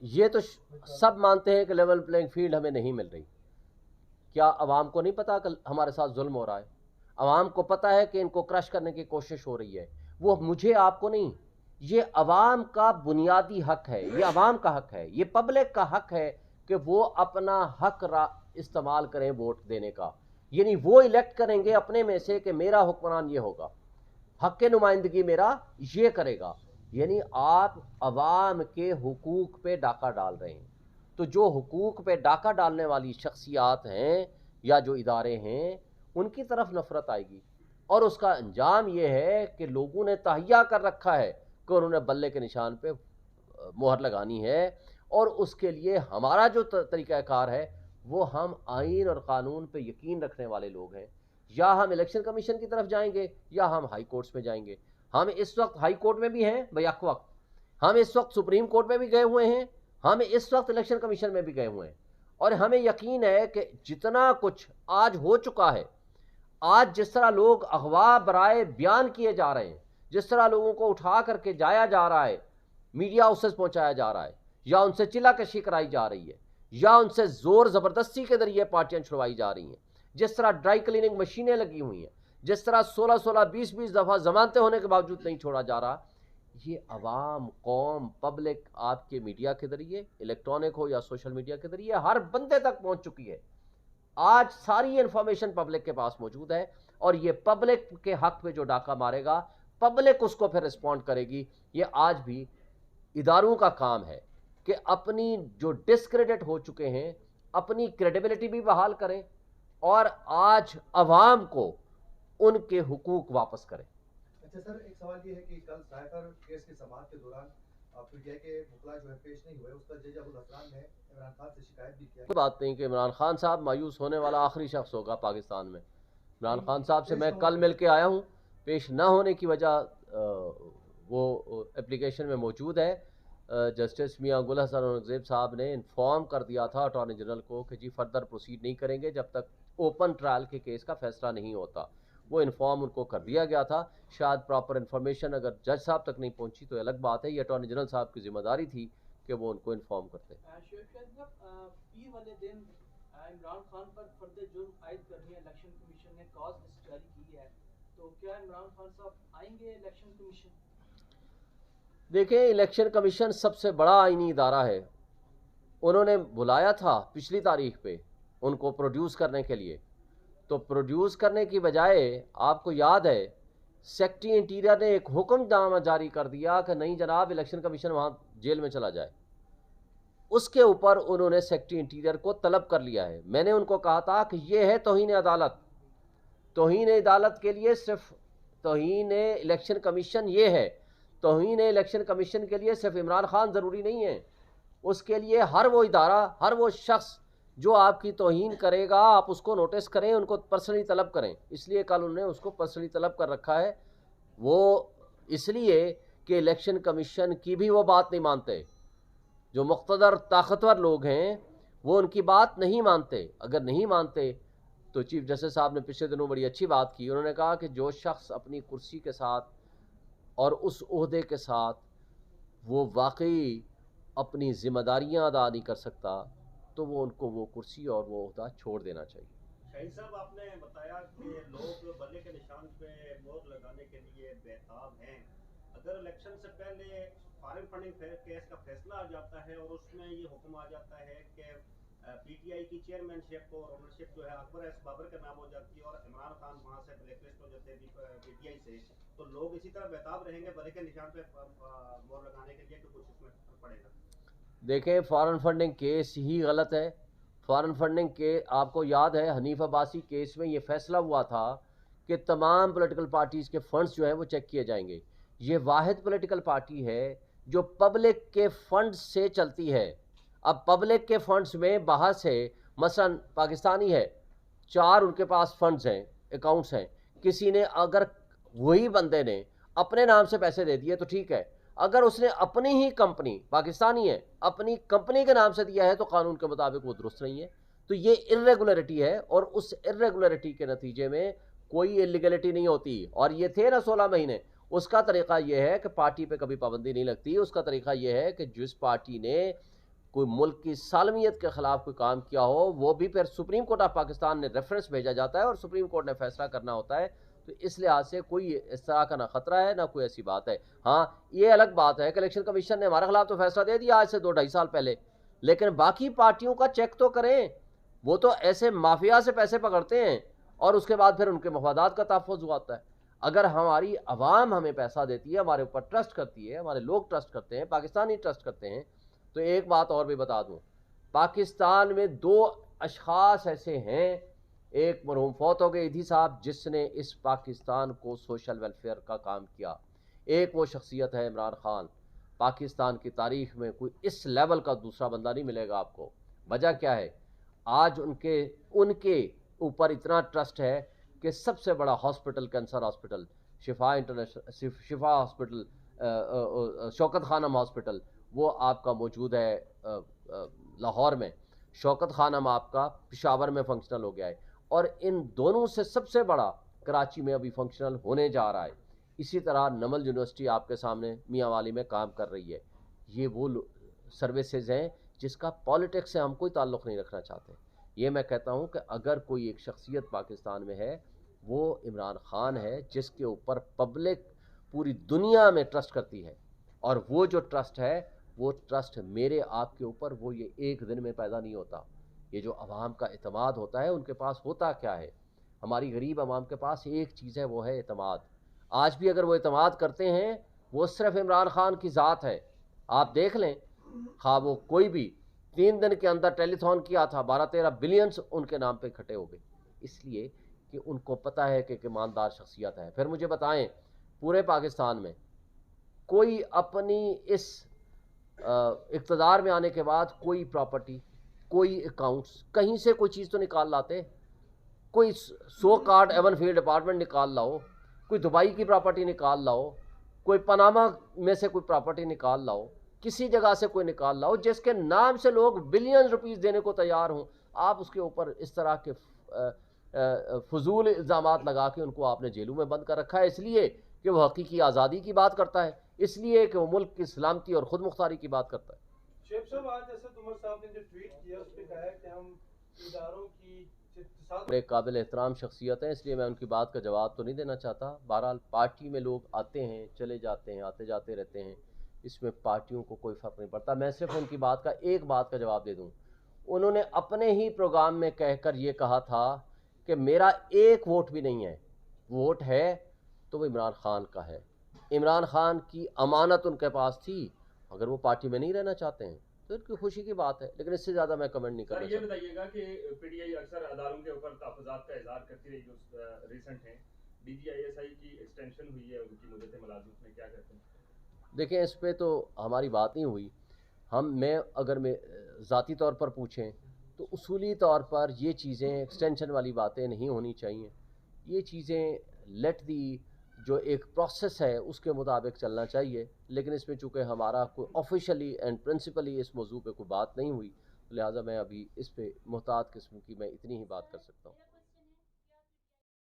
یہ تو سب مانتے ہیں کہ لیول پلینگ فیلڈ ہمیں نہیں مل رہی. کیا عوام کو نہیں پتا کہ ہمارے ساتھ ظلم ہو رہا ہے؟ عوام کو پتا ہے کہ ان کو کرش کرنے کی کوشش ہو رہی ہے. وہ مجھے آپ کو نہیں، یہ عوام کا بنیادی حق ہے، یہ عوام کا حق ہے، یہ پبلک کا حق ہے کہ وہ اپنا حق استعمال کریں ووٹ دینے کا. یعنی وہ الیکٹ کریں گے اپنے میں سے کہ میرا حکمران یہ ہوگا، حق نمائندگی میرا یہ کرے گا. یعنی آپ عوام کے حقوق پہ ڈاکہ ڈال رہے ہیں. تو جو حقوق پہ ڈاکہ ڈالنے والی شخصیات ہیں یا جو ادارے ہیں ان کی طرف نفرت آئے گی، اور اس کا انجام یہ ہے کہ لوگوں نے تہیا کر رکھا ہے کہ انہوں نے بلے کے نشان پہ مہر لگانی ہے. اور اس کے لیے ہمارا جو طریقہ کار ہے وہ ہم آئین اور قانون پہ یقین رکھنے والے لوگ ہیں. یا ہم الیکشن کمیشن کی طرف جائیں گے یا ہم ہائی کورٹس میں جائیں گے. ہم اس وقت ہائی کورٹ میں بھی ہیں بیک وقت، ہم اس وقت سپریم کورٹ میں بھی گئے ہوئے ہیں، ہم اس وقت الیکشن کمیشن میں بھی گئے ہوئے ہیں. اور ہمیں یقین ہے کہ جتنا کچھ آج ہو چکا ہے، آج جس طرح لوگ اغوا برائے بیان کیے جا رہے ہیں، جس طرح لوگوں کو اٹھا کر کے جایا جا رہا ہے، میڈیا ہاؤسز پہنچایا جا رہا ہے، یا ان سے چلا کشی کرائی جا رہی ہے، یا ان سے زور زبردستی کے ذریعے پارٹیاں چھڑوائی جا رہی ہیں، جس طرح ڈرائی کلیننگ مشینیں لگی ہوئی ہیں، جس طرح 16 دفعہ ضمانتیں ہونے کے باوجود نہیں چھوڑا جا رہا، یہ عوام، قوم، پبلک آپ کے میڈیا کے ذریعے، الیکٹرانک ہو یا سوشل میڈیا کے ذریعے، ہر بندے تک پہنچ چکی ہے. آج ساری انفارمیشن پبلک کے پاس موجود ہے، اور یہ پبلک کے حق پہ جو ڈاکہ مارے گا پبلک اس کو پھر رسپونڈ کرے گی. یہ آج بھی اداروں کا کام ہے کہ اپنی جو ڈسکریڈٹ ہو چکے ہیں اپنی کریڈیبلٹی بھی بحال کریں، اور آج عوام کو ان کے حقوق واپس کریں. اچھا سر، ایک سوال یہ ہے کہ کل سائفر کیس کی سماعت کے دوران پی ٹی آئی کے وکلاء جو ہے پیش نہیں ہوئے، اس پر جج ابوالحسنان نے عمران خان سے شکایت بھی کیا. کوئی بات نہیں کہ عمران خان صاحب مایوس ہونے والا آخری شخص ہوگا پاکستان میں. عمران خان صاحب سے میں کل مل کے آیا ہوں، پیش نہ ہونے کی وجہ وہ اپلیکیشن میں موجود ہے. جسٹس میاں گل حسن اورنگزیب صاحب نے انفارم کر دیا تھا اٹارنی جنرل کو کہ جی فردر پروسیڈ نہیں کریں گے جب تک اوپن ٹرائل کے کیس کا فیصلہ نہیں ہوتا. وہ انفارم ان کو کر دیا گیا تھا. شاید پراپر انفارمیشن اگر جج صاحب تک نہیں پہنچی تو الگ بات ہے، یہ اٹارنی جنرل صاحب کی ذمہ داری تھی کہ وہ ان کو انفارم کرتے. پیر والے دن عمران خان پر فرد جرم عائد کرنے الیکشن کمیشن نے کاز لسٹ جاری کی ہے، تو کیا عمران خان صاحب آئیں گے الیکشن کمیشن؟ دیکھیں، الیکشن کمیشن سب سے بڑا آئینی ادارہ ہے. انہوں نے بلایا تھا پچھلی تاریخ پہ ان کو پروڈیوس کرنے کے لیے، تو پروڈیوس کرنے کی بجائے آپ کو یاد ہے سیکرٹری انٹیریئر نے ایک حکم نامہ جاری کر دیا کہ نہیں جناب الیکشن کمیشن وہاں جیل میں چلا جائے. اس کے اوپر انہوں نے سیکرٹری انٹیریئر کو طلب کر لیا ہے. میں نے ان کو کہا تھا کہ یہ ہے توہین عدالت. توہین عدالت کے لیے صرف توہین الیکشن کمیشن یہ ہے. توہین الیکشن کمیشن کے لیے صرف عمران خان ضروری نہیں ہے، اس کے لیے ہر وہ ادارہ، ہر وہ شخص جو آپ کی توہین کرے گا آپ اس کو نوٹس کریں، ان کو پرسنلی طلب کریں. اس لیے کل انہوں نے اس کو پرسنلی طلب کر رکھا ہے. وہ اس لیے کہ الیکشن کمیشن کی بھی وہ بات نہیں مانتے. جو مقتدر طاقتور لوگ ہیں وہ ان کی بات نہیں مانتے. اگر نہیں مانتے تو چیف جسٹس صاحب نے پچھلے دنوں بڑی اچھی بات کی. انہوں نے کہا کہ جو شخص اپنی کرسی کے ساتھ اور اس عہدے کے ساتھ وہ واقعی اپنی ذمہ داریاں ادا نہیں کر سکتا تو وہ ان کو وہ کرسی اور وہ عہدہ چھوڑ دینا چاہیے. شاہین صاحب، آپ نے بتایا کہ لوگ بلے کے نشان پہ مہر لگانے کے لیے بےتاب ہیں. اگر الیکشن سے پہلے فارن فنڈنگ کیس کا فیصلہ آ جاتا ہے اور اس میں یہ حکم آ جاتا ہے کہ پی ٹی آئی کی چیئرمین شپ اور اونرشپ جو ہے اکبر ایس بابر کا نام ہو جاتی ہے اور عمران خان وہاں سے بلیک لسٹ ہو جاتے ہیں پی ٹی آئی سے، تو لوگ اسی طرح بےتاب رہیں گے بلے کے نشان پہ مہر لگانے کے لیے کہ کچھ اس میں پڑے گا؟ دیکھیں، فارن فنڈنگ کیس ہی غلط ہے. فارن فنڈنگ کے آپ کو یاد ہے حنیف عباسی کیس میں یہ فیصلہ ہوا تھا کہ تمام پولیٹیکل پارٹیز کے فنڈز جو ہیں وہ چیک کیے جائیں گے. یہ واحد پولیٹیکل پارٹی ہے جو پبلک کے فنڈز سے چلتی ہے. اب پبلک کے فنڈز میں بحث ہے، مثلا پاکستانی ہے، 4 ان کے پاس فنڈز ہیں، اکاؤنٹس ہیں. کسی نے اگر وہی بندے نے اپنے نام سے پیسے دے دیے تو ٹھیک ہے. اگر اس نے اپنی ہی کمپنی، پاکستانی ہے، اپنی کمپنی کے نام سے دیا ہے تو قانون کے مطابق وہ درست نہیں ہے. تو یہ ارریگولیرٹی ہے، اور اس ارریگولیرٹی کے نتیجے میں کوئی اللیگلٹی نہیں ہوتی. اور یہ تھے نا 16 مہینے. اس کا طریقہ یہ ہے کہ پارٹی پہ کبھی پابندی نہیں لگتی. اس کا طریقہ یہ ہے کہ جس پارٹی نے کوئی ملک کی سالمیت کے خلاف کوئی کام کیا ہو وہ بھی پھر سپریم کورٹ آف پاکستان نے ریفرنس بھیجا جاتا ہے اور سپریم کورٹ نے فیصلہ کرنا ہوتا ہے. تو اس لحاظ سے کوئی اس طرح کا نہ خطرہ ہے نہ کوئی ایسی بات ہے. ہاں یہ الگ بات ہے کہ الیکشن کمیشن نے ہمارے خلاف تو فیصلہ دے دیا آج سے 2-2.5 سال پہلے, لیکن باقی پارٹیوں کا چیک تو کریں. وہ تو ایسے مافیا سے پیسے پکڑتے ہیں اور اس کے بعد پھر ان کے مفادات کا تحفظ ہوا ہے. اگر ہماری عوام ہمیں پیسہ دیتی ہے, ہمارے اوپر ٹرسٹ کرتی ہے, ہمارے لوگ ٹرسٹ کرتے ہیں, پاکستانی ٹرسٹ کرتے ہیں, تو ایک بات اور بھی بتا دوں, پاکستان میں 2 اشخاص ایسے ہیں, ایک مرحوم فوت ہو گئے ایدھی صاحب جس نے اس پاکستان کو سوشل ویلفیئر کا کام کیا, ایک وہ شخصیت ہے عمران خان. پاکستان کی تاریخ میں کوئی اس لیول کا دوسرا بندہ نہیں ملے گا آپ کو. وجہ کیا ہے؟ آج ان کے اوپر اتنا ٹرسٹ ہے کہ سب سے بڑا ہاسپٹل, کینسر ہاسپٹل, شفا ہاسپٹل, شوکت خانم ہاسپٹل, وہ آپ کا موجود ہے لاہور میں. شوکت خانم آپ کا پشاور میں فنکشنل ہو گیا ہے, اور ان دونوں سے سب سے بڑا کراچی میں ابھی فنکشنل ہونے جا رہا ہے. اسی طرح نمل یونیورسٹی آپ کے سامنے میاں والی میں کام کر رہی ہے. یہ وہ سروسز ہیں جس کا پالیٹکس سے ہم کوئی تعلق نہیں رکھنا چاہتے. یہ میں کہتا ہوں کہ اگر کوئی ایک شخصیت پاکستان میں ہے وہ عمران خان ہے, جس کے اوپر پبلک پوری دنیا میں ٹرسٹ کرتی ہے, اور وہ جو ٹرسٹ ہے وہ ٹرسٹ میرے آپ کے اوپر وہ یہ ایک دن میں پیدا نہیں ہوتا. یہ جو عوام کا اعتماد ہوتا ہے, ان کے پاس ہوتا کیا ہے؟ ہماری غریب عوام کے پاس ایک چیز ہے, وہ ہے اعتماد. آج بھی اگر وہ اعتماد کرتے ہیں وہ صرف عمران خان کی ذات ہے. آپ دیکھ لیں, خواہ وہ کوئی بھی 3 دن کے اندر ٹیلی تھون کیا تھا, 12-13 بلینز ان کے نام پہ اکٹھے ہو گئے, اس لیے کہ ان کو پتہ ہے کہ ایماندار شخصیت ہے. پھر مجھے بتائیں, پورے پاکستان میں کوئی اپنی اس اقتدار میں آنے کے بعد کوئی پراپرٹی, کوئی اکاؤنٹس, کہیں سے کوئی چیز تو نکال لاتے؟ کوئی 100 کارڈ ایون فیلڈ اپارٹمنٹ نکال لاؤ, کوئی دبئی کی پراپرٹی نکال لاؤ, کوئی پاناما میں سے کوئی پراپرٹی نکال لاؤ, کسی جگہ سے کوئی نکال لاؤ جس کے نام سے لوگ بلین روپیز دینے کو تیار ہوں. آپ اس کے اوپر اس طرح کے فضول الزامات لگا کے ان کو آپ نے جیلوں میں بند کر رکھا ہے, اس لیے کہ وہ حقیقی آزادی کی بات کرتا ہے, اس لیے کہ وہ ملک کی سلامتی اور خود مختاری کی بات کرتا ہے. شیخ صاحب, آج اسد عمر صاحب نے جو ٹویٹ کیا اس پہ کہا ہے کہ ہم اداروں کی ایک قابل احترام شخصیت ہیں, اس لیے میں ان کی بات کا جواب تو نہیں دینا چاہتا. بہرحال پارٹی میں لوگ آتے ہیں, چلے جاتے ہیں, آتے جاتے رہتے ہیں, اس میں پارٹیوں کو کوئی فرق نہیں پڑتا. میں صرف ان کی بات کا ایک بات کا جواب دے دوں. انہوں نے اپنے ہی پروگرام میں کہہ کر یہ کہا تھا کہ میرا ایک ووٹ بھی نہیں ہے, ووٹ ہے تو وہ عمران خان کا ہے. عمران خان کی امانت ان کے پاس تھی, اگر وہ پارٹی میں نہیں رہنا چاہتے ہیں تو ان کی خوشی کی بات ہے, لیکن اس سے زیادہ میں کمنٹ نہیں کرنا چاہتا. یہ بتائیے گا کہ پی ٹی آئی اکثر اداروں کے اوپر تحفظات کا اظہار کرتی رہی جو ریسنٹ ہیں, D G I S I کی ایکسٹینشن ہوئی ہے ان کی مدت ملازمت میں, کیا کہتے ہیں؟ دیکھیں, اس پہ تو ہماری بات نہیں ہوئی. اگر میں ذاتی طور پر پوچھیں تو اصولی طور پر یہ چیزیں ایکسٹینشن والی باتیں نہیں ہونی چاہیے. یہ چیزیں لیٹ دی جو ایک پروسیس ہے اس کے مطابق چلنا چاہیے, لیکن اس میں چونکہ ہمارا کوئی آفیشلی اینڈ پرنسپلی اس موضوع پہ کوئی بات نہیں ہوئی, لہٰذا میں ابھی اس پہ محتاط قسم کی میں اتنی ہی بات کر سکتا ہوں.